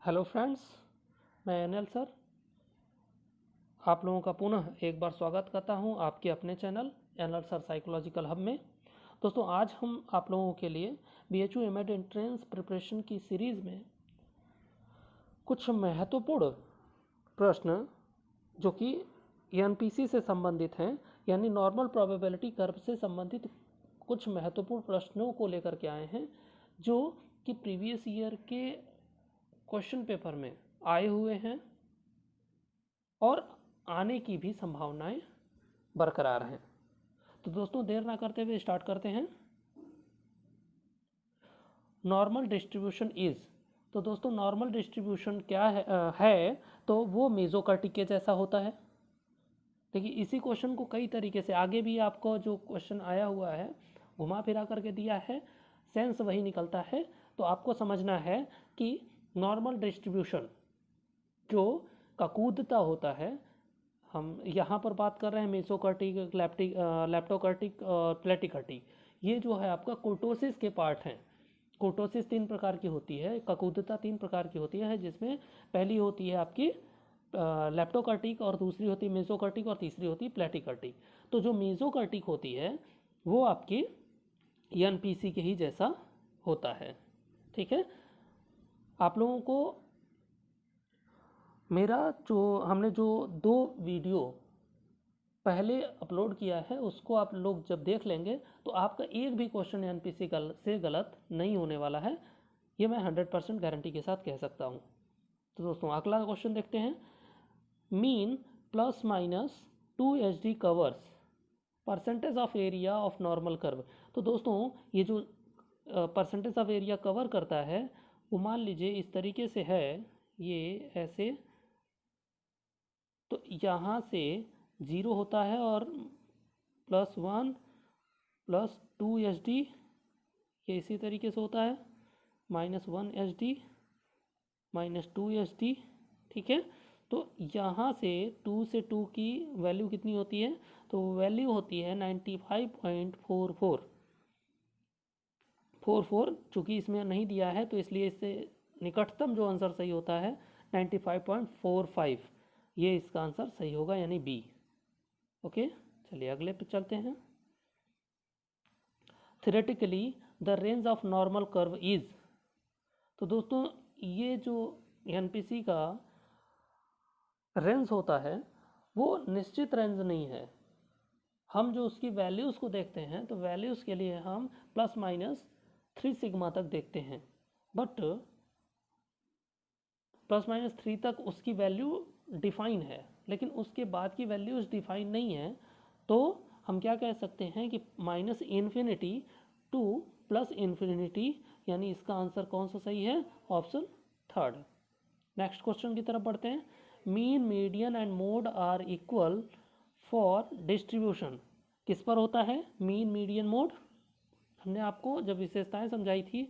Hello friends, मैं Anil sir आप लोगों का पुनः एक बार स्वागत करता हूं आपके अपने channel Anil sir psychological hub में। दोस्तों, आज हम आप लोगों के लिए BHU एमएड एंट्रेंस प्रिपरेशन की सीरीज़ में कुछ महत्वपूर्ण प्रश्न जो कि NPC से संबंधित हैं, यानी नॉर्मल प्रोबेबिलिटी कर्व से संबंधित कुछ महत्वपूर्ण प्रश्नों को लेकर के आए हैं, जो कि प्रीवियस ईयर के क्वेश्चन पेपर में आए हुए हैं और आने की भी संभावनाएं बरकरार हैं। तो दोस्तों, देर ना करते हुए स्टार्ट करते हैं। नॉर्मल डिस्ट्रीब्यूशन इज, तो दोस्तों नॉर्मल डिस्ट्रीब्यूशन क्या है तो वो मेसोकार्टिक के जैसा होता है। देखिए, इसी क्वेश्चन को कई तरीके से आगे भी आपको जो क्वेश्चन आया हुआ है घुमा फिरा करके दिया है, सेंस वही निकलता है। तो आपको समझना है कि नॉर्मल डिस्ट्रीब्यूशन जो ककूदता होता है, हम यहाँ पर बात कर रहे हैं मेसोकार्टिक, लेप्टोकार्टिक और प्लेटिकार्टिक। ये जो है आपका कुर्टोसिस के पार्ट हैं। कुर्टोसिस 3 प्रकार की होती है, ककूदता 3 प्रकार की होती है, जिसमें पहली होती है आपकी लेप्टोकार्टिक और दूसरी होती है मेसोकार्टिक और तीसरी होती है प्लेटिकार्टिक। तो जो मेसोकार्टिक होती है वो आपकी NPC के ही जैसा होता है। ठीक है, आप लोगों को मेरा हमने जो 2 वीडियो पहले अपलोड किया है उसको आप लोग जब देख लेंगे तो आपका एक भी क्वेश्चन NPC से गलत नहीं होने वाला है, ये मैं 100% गारंटी के साथ कह सकता हूँ। तो दोस्तों, अगला क्वेश्चन देखते हैं। Mean plus minus 2 HD covers percentage of area of normal curve. तो दोस्तों, ये जो परसेंटेज ऑफ एरिया कवर करता है वो मान लीजिए इस तरीके से है, ये ऐसे, तो यहाँ से 0 होता है और +1 +2 HD, ये इसी तरीके से होता है, -1 HD -2 HD। ठीक है, तो यहाँ से 2 से 2 की वैल्यू कितनी होती है, तो वैल्यू होती है 95.44। चूँकि इसमें नहीं दिया है तो इसलिए इससे निकटतम जो आंसर सही होता है 95.45, ये इसका आंसर सही होगा, यानी बी। ओके, चलिए अगले पे चलते हैं। Theoretically the range of normal curve is, तो दोस्तों ये जो NPC का रेंज होता है वो निश्चित रेंज नहीं है। हम जो उसकी वैल्यूज़ को देखते हैं तो वैल्यूज़ के लिए हम ±3 सिग्मा तक देखते हैं, बट ±3 तक उसकी वैल्यू डिफाइन है, लेकिन उसके बाद की वैल्यूज़ डिफाइन नहीं है। तो हम क्या कह सकते हैं कि -∞ टू +∞, यानी इसका आंसर कौन सा सही है, ऑप्शन थर्ड। नेक्स्ट क्वेश्चन की तरफ बढ़ते हैं। Mean, median and mode are equal for distribution, किस पर होता है मीन, मीडियन, मोड। हमने आपको जब विशेषताएं समझाई थी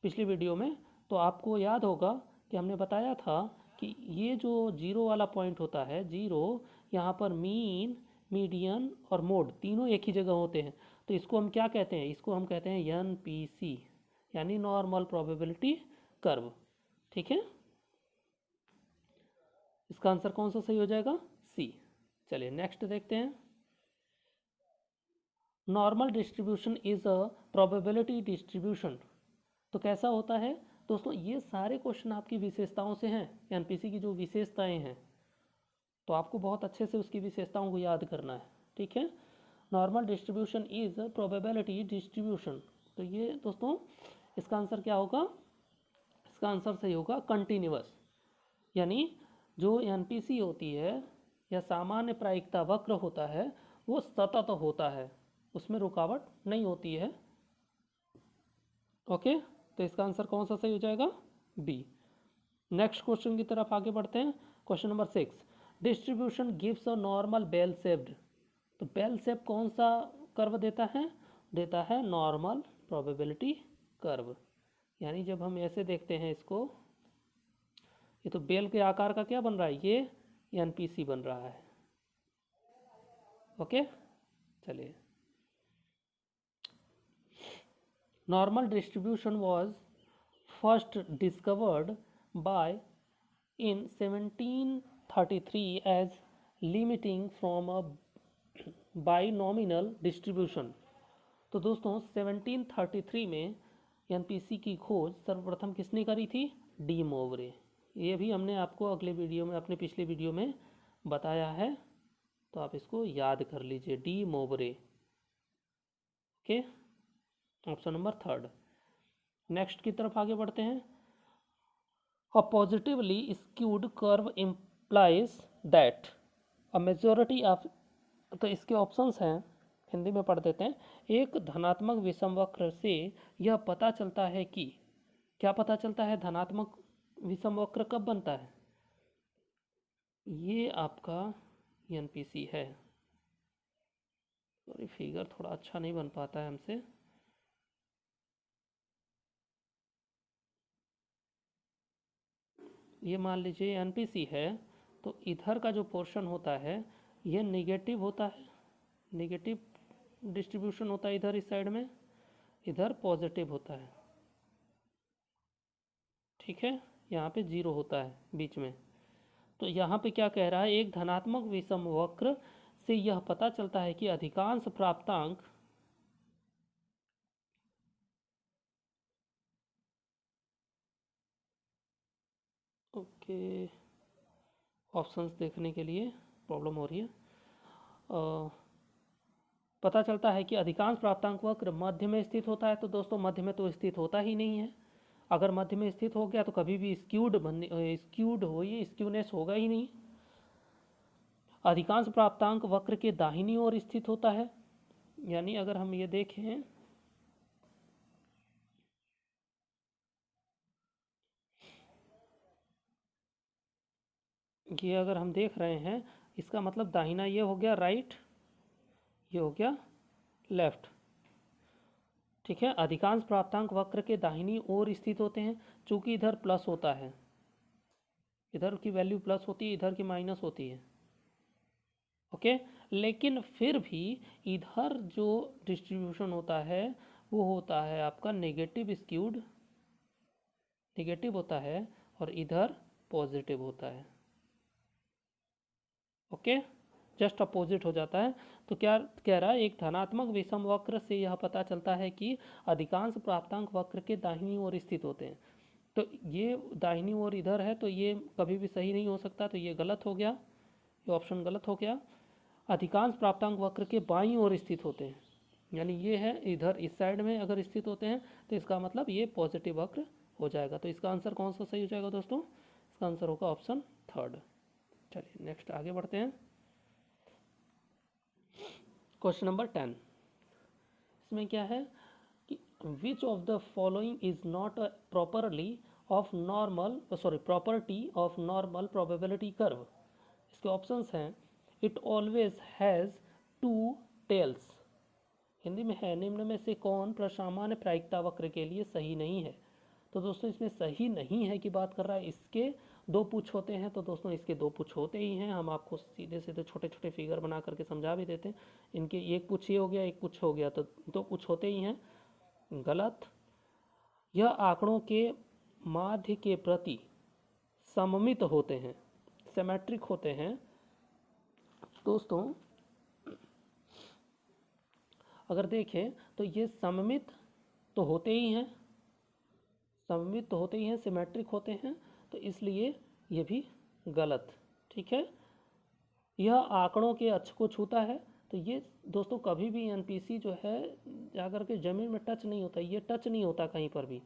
पिछली वीडियो में तो आपको याद होगा कि हमने बताया था कि ये जो 0 वाला पॉइंट होता है, 0, यहाँ पर मीन, मीडियन और मोड तीनों एक ही जगह होते हैं। तो इसको हम क्या कहते हैं, इसको हम कहते हैं NPC, यानी नॉर्मल प्रोबेबिलिटी कर्व। ठीक है, इसका आंसर कौन सा सही हो जाएगा, सी। चलिए नेक्स्ट देखते हैं। Normal distribution is a probability distribution, तो कैसा होता है दोस्तों, ये सारे क्वेश्चन आपकी विशेषताओं से हैं, NPC की जो विशेषताएं हैं, तो आपको बहुत अच्छे से उसकी विशेषताओं को याद करना है। ठीक है, normal distribution is probability distribution, तो ये दोस्तों इसका आंसर क्या होगा, इसका आंसर सही होगा कंटिन्यूअस, यानी जो NPC होती है या सामान्य प्रायिकता वक्र होता है वो सतत होता है, उसमें रुकावट नहीं होती है। ओके, तो इसका आंसर कौन सा सही हो जाएगा, बी। नेक्स्ट क्वेश्चन की तरफ आगे बढ़ते हैं। Question number 6, distribution gives a normal bell shaped, तो बेल शेप कौन सा कर्व देता है, देता है नॉर्मल प्रोबेबिलिटी कर्व। यानी जब हम ऐसे देखते हैं इसको, ये तो बेल के आकार का क्या बन रहा है, ये NPC बन रहा है। ओके, चलिए। Normal distribution was first discovered by in 1733 as limiting from a binomial distribution. तो दोस्तों 1733 में एनपीसी की खोज सर्वप्रथम किसने करी थी? डी मोवरे। ये भी हमने आपको अगले वीडियो में, अपने पिछले वीडियो में बताया है, तो आप इसको याद कर लीजिए, de Moivre. Okay, option number third. Next की तरफ आगे बढ़ते हैं। A positively skewed curve implies that a majority of, तो इसके ऑप्शंस हैं, हिंदी में पढ़ देते हैं। एक धनात्मक विषमवक्र से यह पता चलता है कि, क्या पता चलता है? धनात्मक विषमवक्र कब बनता है? ये आपका एनपीसी है। सॉरी, फिगर थोड़ा अच्छा नहीं बन पाता है हमसे। ये मान लीजिए एनपीसी है, तो इधर का जो पोर्शन होता है ये नेगेटिव होता है, नेगेटिव डिस्ट्रीब्यूशन होता है इधर, इस साइड में, इधर पॉजिटिव होता है। ठीक है, यहाँ पे जीरो होता है बीच में। तो यहाँ पे क्या कह रहा है? एक धनात्मक विषम वक्र से यह पता चलता है कि अधिकांश प्राप्तांक ओके, ऑप्शंस देखने के लिए प्रॉब्लम हो रही है। पता चलता है कि अधिकांश प्राप्तांक वक्र मध्य में स्थित होता है। तो दोस्तों मध्य में तो स्थित होता ही नहीं है। अगर मध्य में स्थित हो गया तो कभी भी स्क्यूड हो, ये स्क्यूनेस होगा ही नहीं। अधिकांश प्राप्तांक वक्र के दाहिनी ओर स्थित होता है, यानी अगर हम ये देखें, ये अगर हम देख रहे हैं, इसका मतलब दाहिना ये हो गया राइट, ये हो गया लेफ्ट। ठीक है, अधिकांश प्राप्तांक वक्र के दाहिनी ओर स्थित होते हैं। चूंकि इधर प्लस होता है, इधर की वैल्यू प्लस होती है, इधर की माइनस होती है। ओके, लेकिन फिर भी इधर जो डिस्ट्रीब्यूशन होता है वो होता है आपका नेगेटिव स्क्यूड, नेगेटिव होता है, और इधर पॉजिटिव होता है। ओके, जस्ट अपोजिट हो जाता है। तो क्या कह रहा है? एक धनात्मक विषम वक्र से यह पता चलता है कि अधिकांश प्राप्तांक वक्र के दाहिनी ओर स्थित होते हैं। तो ये दाहिनी ओर इधर है, तो ये कभी भी सही नहीं हो सकता, तो ये गलत हो गया, ये ऑप्शन गलत हो गया। अधिकांश प्राप्तांक वक्र के बाईं ओर स्थित होते हैं, यानी ये है इधर इस साइड में अगर स्थित होते हैं, तो इसका मतलब ये पॉजिटिव वक्र हो जाएगा। तो इसका आंसर कौन सा सही हो जाएगा दोस्तों? इसका आंसर होगा ऑप्शन थर्ड। चलिए नेक्स्ट आगे बढ़ते हैं। क्वेश्चन नंबर 10, इसमें क्या है कि which of the following is not a property of normal probability curve. इसके ऑप्शंस हैं, it always has two tails. Hindi में है, निम्न में से कौन प्रसामान्य प्रायिकता वक्र के लिए सही नहीं है? तो दोस्तों इसमें सही नहीं है की बात कर रहा है, इसके दो पुछ होते हैं। तो दोस्तों इसके दो पुछ होते ही हैं, हम आपको सीधे सीधे छोटे छोटे फिगर बना करके समझा भी देते हैं। इनके एक पुछ ये हो गया, एक पुछ हो गया, तो दो पुछ होते ही हैं। गलत। यह आंकड़ों के माध्य के प्रति सममित होते हैं, सिमेट्रिक होते हैं। दोस्तों अगर देखें तो ये सममित तो होते ही हैं, सममित तो होते ही हैं, सिमेट्रिक होते हैं, तो इसलिए ये भी गलत। ठीक है, यह आंकड़ों के अक्ष को छूता है। तो ये दोस्तों कभी भी एनपीसी जो है जाकर के ज़मीन में टच नहीं होता, ये टच नहीं होता कहीं पर भी।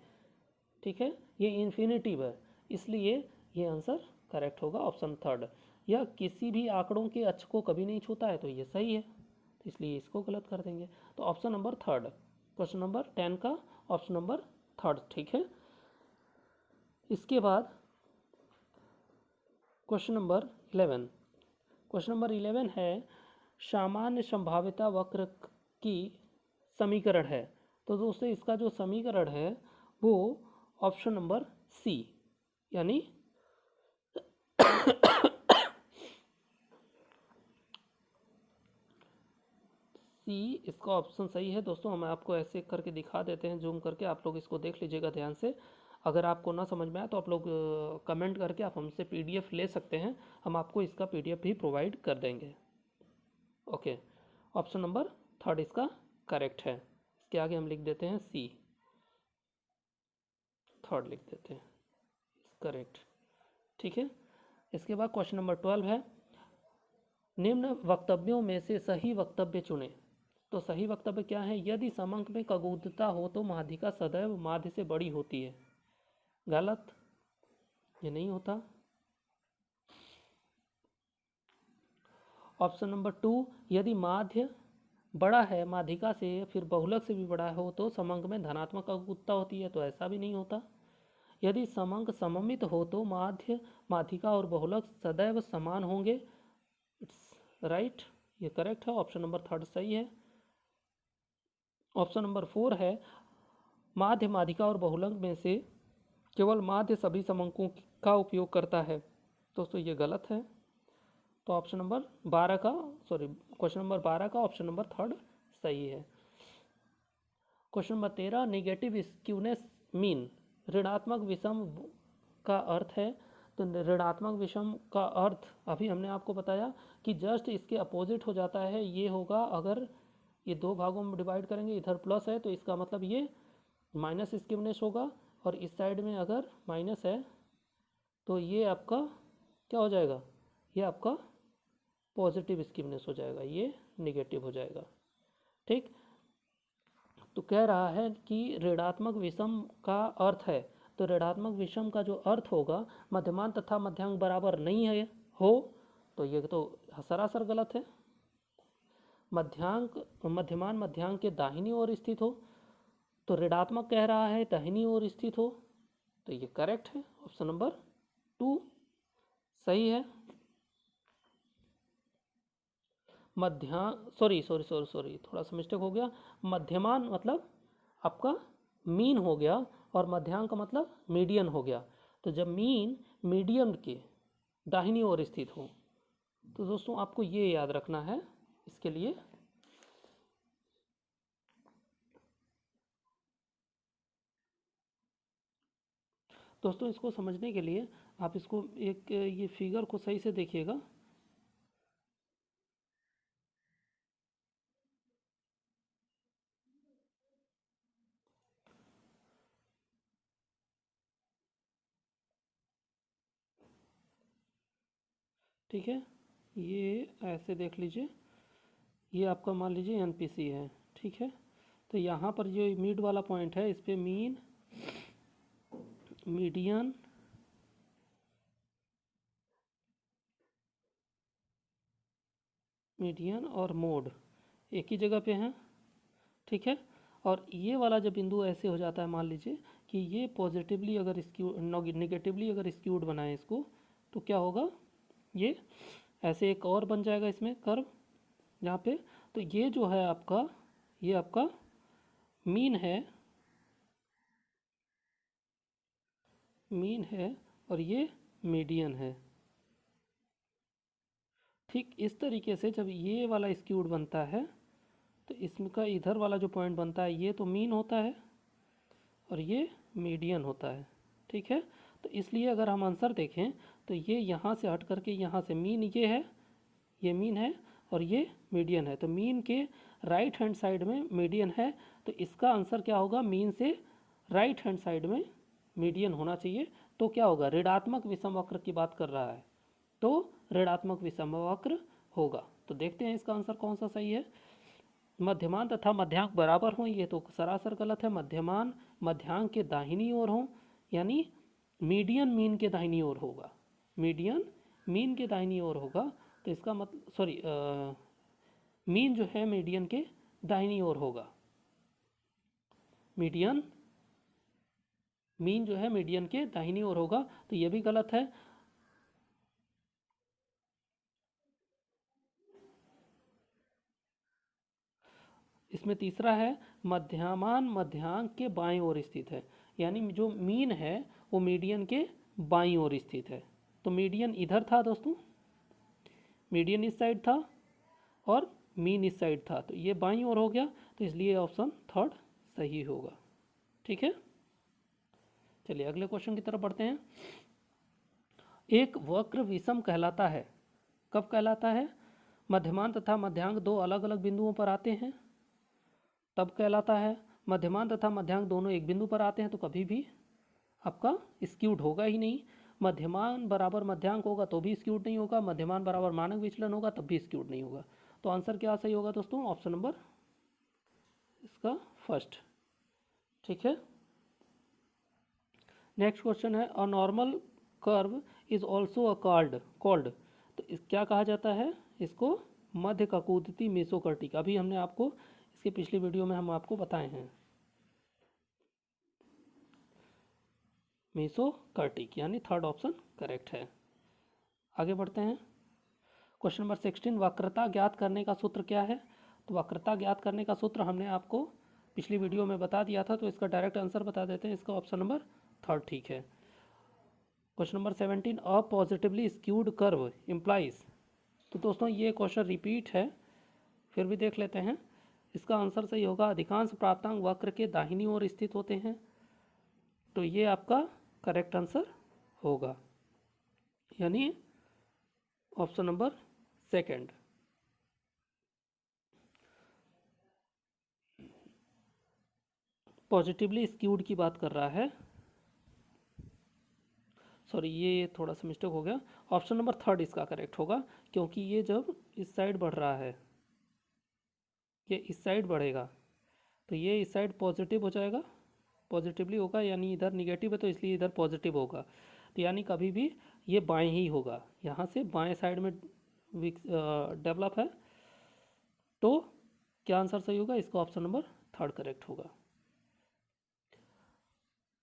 ठीक है, ये इन्फिनिटिव है, इसलिए ये आंसर करेक्ट होगा ऑप्शन थर्ड। यह किसी भी आंकड़ों के अक्ष को कभी नहीं छूता है, तो ये सही है, तो इसलिए इसको गलत कर देंगे। तो option number third, question number 10 का ऑप्शन नंबर थर्ड ठीक है। इसके बाद क्वेश्चन नंबर 11, क्वेश्चन नंबर 11 है सामान्य संभाव्यता वक्र की समीकरण है। तो दोस्तों इसका जो समीकरण है वो ऑप्शन नंबर सी, यानी सी इसका ऑप्शन सही है। दोस्तों हम आपको ऐसे करके दिखा देते हैं, जूम करके, आप लोग इसको देख लीजिएगा ध्यान से। अगर आपको ना समझ में आए तो आप लोग कमेंट करके आप हमसे पीडीएफ ले सकते हैं, हम आपको इसका पीडीएफ भी प्रोवाइड कर देंगे। ओके, ऑप्शन नंबर थर्ड इसका करेक्ट है। इसके आगे हम लिख देते हैं सी, थर्ड लिख देते हैं करेक्ट। ठीक है, इसके बाद क्वेश्चन नंबर 12 है, निम्न वक्तव्यों में से सही वक्तव्य चुनें। तो सही वक्तव्य क्या है, यदि समंक में कगुदता हो तो माध्यिका सदैव माध्य से बड़ी होती है। गलत, ये नहीं होता। ऑप्शन नंबर 2, यदि माध्य बड़ा है माध्यिका से फिर बहुलक से भी बड़ा हो तो समंक में धनात्मक कगुदता होती है, तो ऐसा भी नहीं होता। यदि समंक सममित हो तो माध्य माध्यिका और बहुलक सदैव समान होंगे। इट्स राइट, ये करेक्ट है, ऑप्शन नंबर थर्ड सही है। ऑप्शन नंबर 4 है, माध्य माध्यिका और बहुलक में से केवल माध्य सभी समंकों का उपयोग करता है। दोस्तों ये गलत है, तो ऑप्शन नंबर 12 का क्वेश्चन नंबर 12 का ऑप्शन नंबर थर्ड सही है। Question number 13, negative skewness mean ऋणात्मक विषम का अर्थ है। तो ऋणात्मक विषम का अर्थ अभी हमने आपको बताया कि जस्ट इसके अपोजिट हो जाता है। ये होगा, अगर ये दो भागों में डिवाइड करेंगे, इधर प्लस है तो इसका मतलब ये माइनस स्क्यूनेस होगा, और इस साइड में अगर माइनस है तो ये आपका क्या हो जाएगा, ये आपका पॉजिटिव स्क्यूनेस हो जाएगा, ये निगेटिव हो जाएगा। ठीक, तो कह रहा है कि ऋणात्मक विषम का अर्थ है, तो ऋणात्मक विषम का जो अर्थ होगा मध्यमान तथा मध्यांक बराबर नहीं है हो, तो ये तो सरासर गलत है। मध्यमान मध्यांक के दाहिनी ओर स्थित हो, तो ऋणात्मक कह रहा है दाहिनी ओर स्थित हो, तो ये करेक्ट है, ऑप्शन नंबर 2 सही है। सॉरी थोड़ा सा मिस्टेक हो गया। मध्यमान मतलब आपका मीन हो गया, और मध्यांक का मतलब मीडियन हो गया। तो जब मीन मीडियन के दाहिनी ओर स्थित हो, तो दोस्तों आपको ये याद रखना है। इसके लिए दोस्तों, इसको समझने के लिए आप इसको एक ये फिगर को सही से देखिएगा। ठीक है, ये ऐसे देख लीजिए, ये आपका मान लीजिए एनपीसी है। ठीक है, तो यहाँ पर जो मिड वाला पॉइंट है, इस पे मीन, मीडियन, मीडियन और मोड एक ही जगह पे हैं। ठीक है, और ये वाला जब बिंदु ऐसे हो जाता है, मान लीजिए कि ये पॉजिटिवली अगर स्क्यू निगेटिवली अगर स्क्यूड बनाए इसको, तो क्या होगा, ये ऐसे एक और बन जाएगा इसमें कर्व यहाँ पे। तो ये जो है आपका, ये आपका मीन है और ये मीडियन है। ठीक इस तरीके से जब ये वाला स्क्यूड बनता है, तो इसका इधर वाला जो पॉइंट बनता है, ये तो मीन होता है और ये मीडियन होता है। ठीक है, तो इसलिए अगर हम आंसर देखें तो ये यहाँ से हट करके यहाँ से मीन ये है, ये मीन है और ये मीडियन है। तो मीन के राइट हैंड साइड में मीडियन है, तो इसका आंसर क्या होगा, मीन से राइट हैंड साइड में मीडियन होना चाहिए। तो क्या होगा, ऋणात्मक विषम वक्र की बात कर रहा है, तो ऋणात्मक विषम वक्र होगा। तो देखते हैं इसका आंसर कौन सा सही है। मध्यमान तथा मध्यांक बराबर हों, ये तो सरासर गलत है। मध्यमान मध्यांक के दाहिनी ओर हों, यानी मीडियन मीन के दाहिनी ओर होगा, मीडियन मीन के दाहिनी ओर होगा। तो इसका मतलब मीन जो है मीडियन के दाहिनी ओर होगा, मीडियन मीन जो है मीडियन के दाहिनी ओर होगा, तो ये भी गलत है। इसमें तीसरा है, मध्यमान मध्यांक के बाएं ओर स्थित है, यानी जो मीन है वो मीडियन के बाईं ओर स्थित है। तो मीडियन इधर था दोस्तों, मीडियन इस साइड था और मीन इस साइड था, तो ये बाईं ओर हो गया, तो इसलिए ऑप्शन थर्ड सही होगा। ठीक है, चलिए अगले क्वेश्चन की तरफ बढ़ते हैं। एक वक्र विषम कहलाता है, कब कहलाता है? मध्यमान तथा मध्यांक दो अलग अलग बिंदुओं पर आते हैं तब कहलाता है। मध्यमान तथा मध्यांक दोनों एक बिंदु पर आते हैं तो कभी भी आपका स्क्यूड होगा ही नहीं। मध्यमान बराबर मध्यांक होगा तो भी स्क्यूड नहीं होगा, मध्यमान बराबर मानक विचलन होगा तब भी स्क्यूड नहीं होगा। तो आंसर क्या सही होगा दोस्तों? ऑप्शन नंबर इसका फर्स्ट। ठीक है, नेक्स्ट क्वेश्चन है a normal curve is also a called, तो क्या कहा जाता है इसको? मध्य ककूदती मेसोकर्टिक। अभी हमने आपको इसके पिछली वीडियो में हम आपको बताए हैं मेसोकर्टिक, यानी थर्ड ऑप्शन करेक्ट है। आगे बढ़ते हैं, क्वेश्चन नंबर 16, वक्रता ज्ञात करने का सूत्र क्या है? तो वक्रता ज्ञात करने का सूत्र हमने आपको पिछली वीडियो में बता दिया था, तो इसका डायरेक्ट आंसर बता देते हैं, इसका ऑप्शन नंबर थर्ड ठीक है। क्वेश्चन नंबर 17, अ पॉजिटिवली स्क्यूड कर्व इम्प्लाइज, तो दोस्तों ये क्वेश्चन रिपीट है, फिर भी देख लेते हैं। इसका आंसर सही होगा अधिकांश प्राप्तांक वक्र के दाहिनी ओर स्थित होते हैं, तो ये आपका करेक्ट आंसर होगा, यानी option number second. Positively skewed की बात कर रहा है, सॉरी ये थोड़ा सा मिस्टेक हो गया, ऑप्शन नंबर थर्ड इसका करेक्ट होगा, क्योंकि ये जब इस साइड बढ़ रहा है, ये इस साइड बढ़ेगा तो ये इस साइड पॉजिटिव हो जाएगा, पॉजिटिवली होगा, यानी इधर निगेटिव है तो इसलिए इधर पॉजिटिव होगा, तो यानी कभी भी ये बाएं ही होगा, यहाँ से बाएं साइड में डेवलप है, तो क्या आंसर सही होगा? इसका ऑप्शन नंबर थर्ड करेक्ट होगा।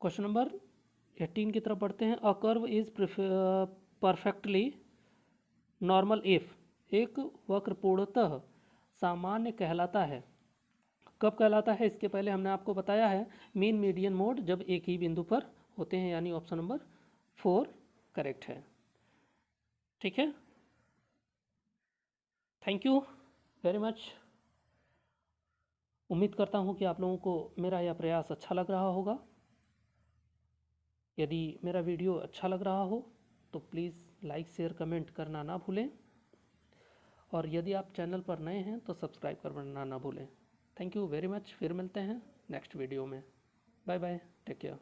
क्वेश्चन नंबर 18 की तरफ बढ़ते हैं, a curve is perfectly normal if, एक वक्र पूर्णतः सामान्य कहलाता है, कब कहलाता है? इसके पहले हमने आपको बताया है मीन मीडियन मोड जब एक ही बिंदु पर होते हैं, यानी ऑप्शन नंबर 4 करेक्ट है। ठीक है, थैंक यू वेरी मच। उम्मीद करता हूँ कि आप लोगों को मेरा यह प्रयास अच्छा लग रहा होगा। यदि मेरा वीडियो अच्छा लग रहा हो तो प्लीज़ लाइक शेयर कमेंट करना ना भूलें, और यदि आप चैनल पर नए हैं तो सब्सक्राइब करना ना भूलें। थैंक यू वेरी मच, फिर मिलते हैं नेक्स्ट वीडियो में। Bye bye, take care.